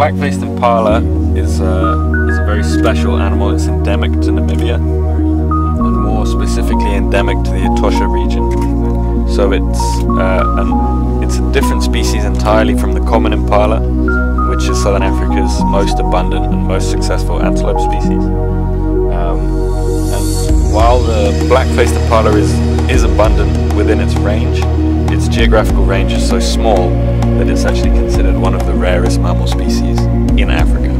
black-faced impala is a very special animal. It's endemic to Namibia, and more specifically endemic to the Etosha region. So it's a different species entirely from the common impala, which is Southern Africa's most abundant and most successful antelope species. And while the black-faced impala is abundant within its range, its geographical range is so small that it's actually considered one of the rarest mammal species in Africa.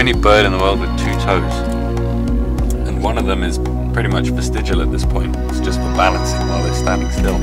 only bird in the world with two toes, and one of them is pretty much vestigial at this point. It's just for balancing while they're standing still.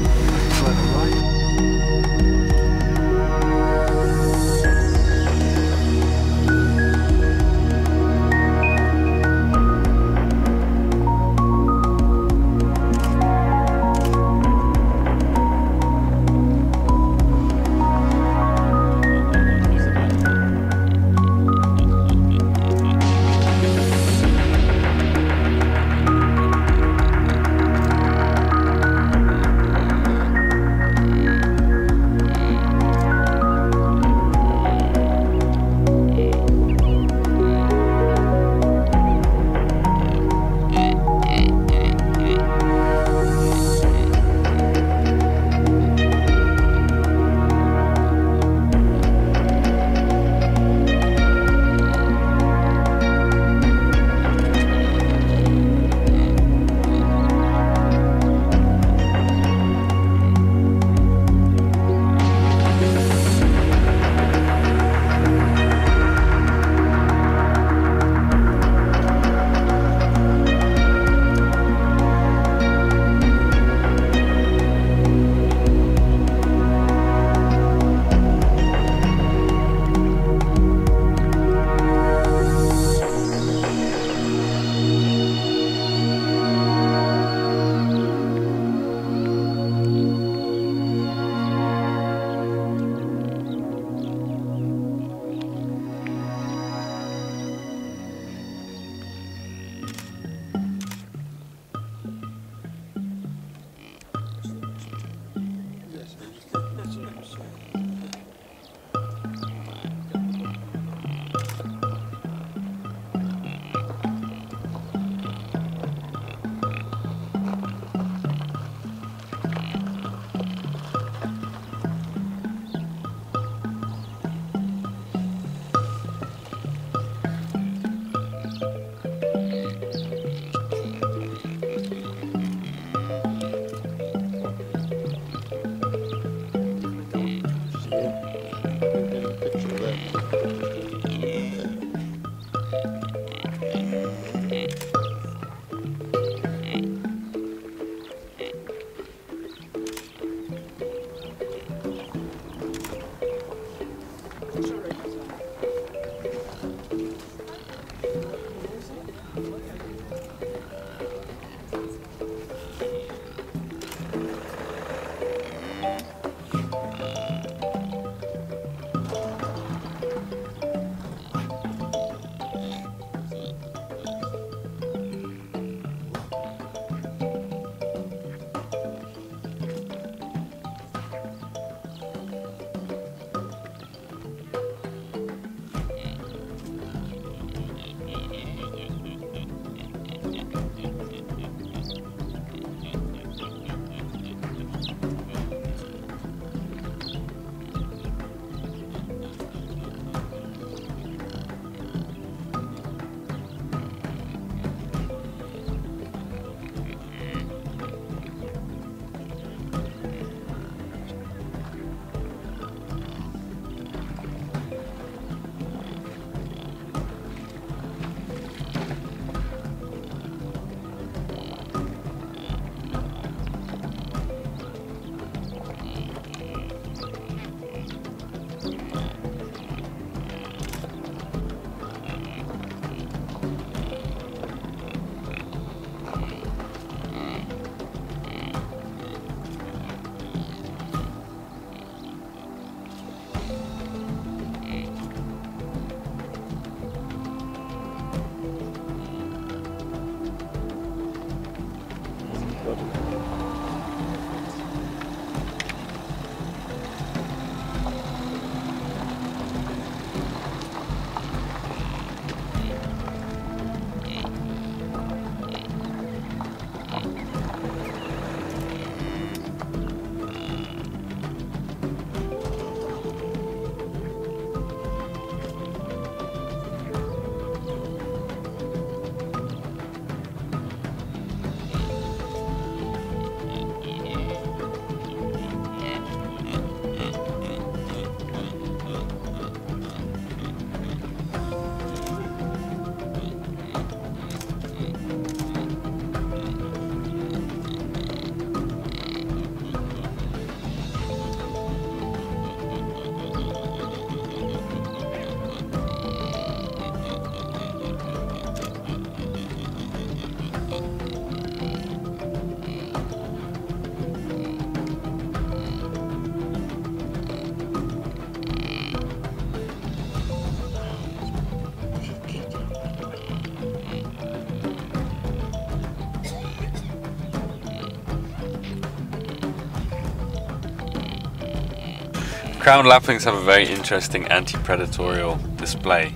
Crowned lapwings have a very interesting anti-predatorial display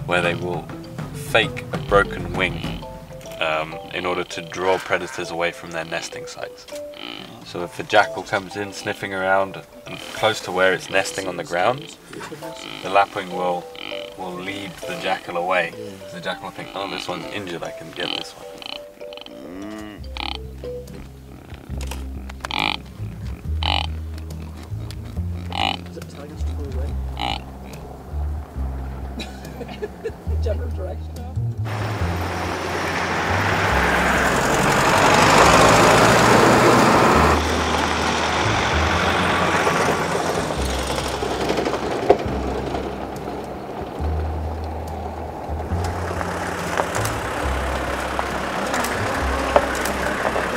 where they will fake a broken wing in order to draw predators away from their nesting sites. So if a jackal comes in sniffing around and close to where it's nesting on the ground, the lapwing will lead the jackal away. The jackal will think, oh, this one's injured, I can get this one. Is it telling us to go away? General direction now?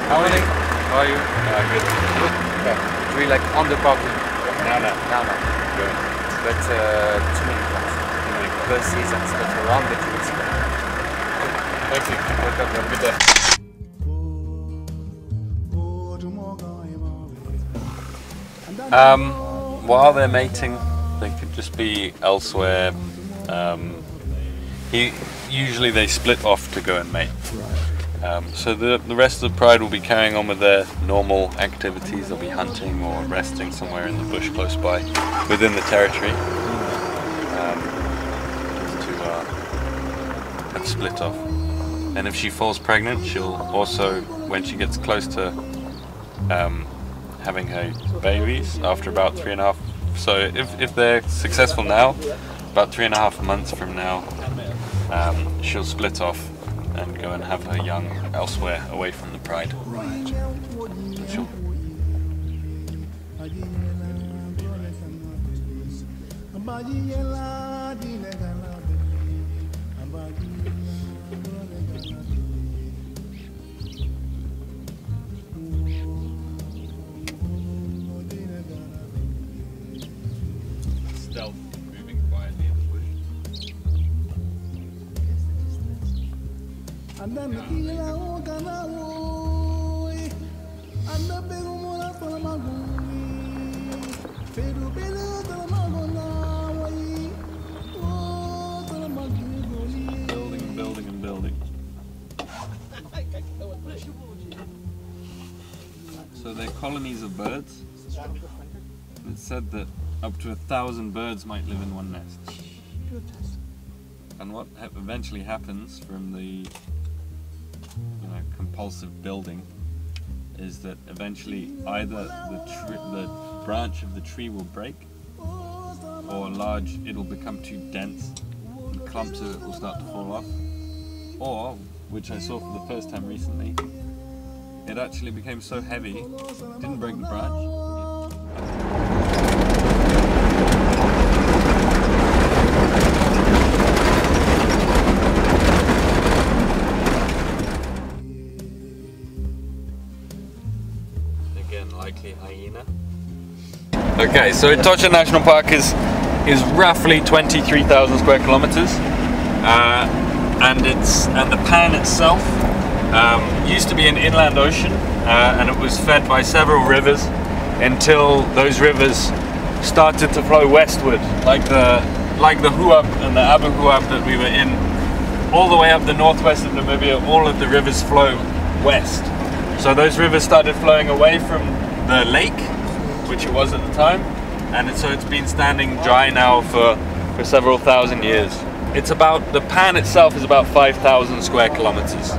How are you? Good. Okay. Do we like on the parking? No. Good. But too many cars. Buses and stuff around, but you will see that. Thank you. Welcome. Have a good day. While they're mating, they could just be elsewhere. Usually they split off to go and mate. So the rest of the pride will be carrying on with their normal activities. They'll be hunting or resting somewhere in the bush close by, within the territory. Have split off. And if she falls pregnant, she'll also, when she gets close to having her babies, after about 3.5. So if they're successful now, about 3.5 months from now, she'll split off and go and have her young elsewhere, away from the pride. She'll stealth, moving quietly in the bush. Building and building. So they're colonies of birds. It's said that up to 1,000 birds might live in one nest. And what eventually happens from the compulsive building is that eventually either the branch of the tree will break, or it'll become too dense and clumps of it will start to fall off, or, which I saw for the first time recently, it actually became so heavy it didn't break the branch. Likely hyena. Okay, so Etosha National Park is roughly 23,000 square kilometers, and the pan itself used to be an inland ocean, and it was fed by several rivers until those rivers started to flow westward, like the Huab and the Abu Huab that we were in, all the way up the northwest of Namibia. All of the rivers flow west. So those rivers started flowing away from the lake, which it was at the time, and so it's been standing dry now for several thousand years. The pan itself is about 5,000 square kilometers.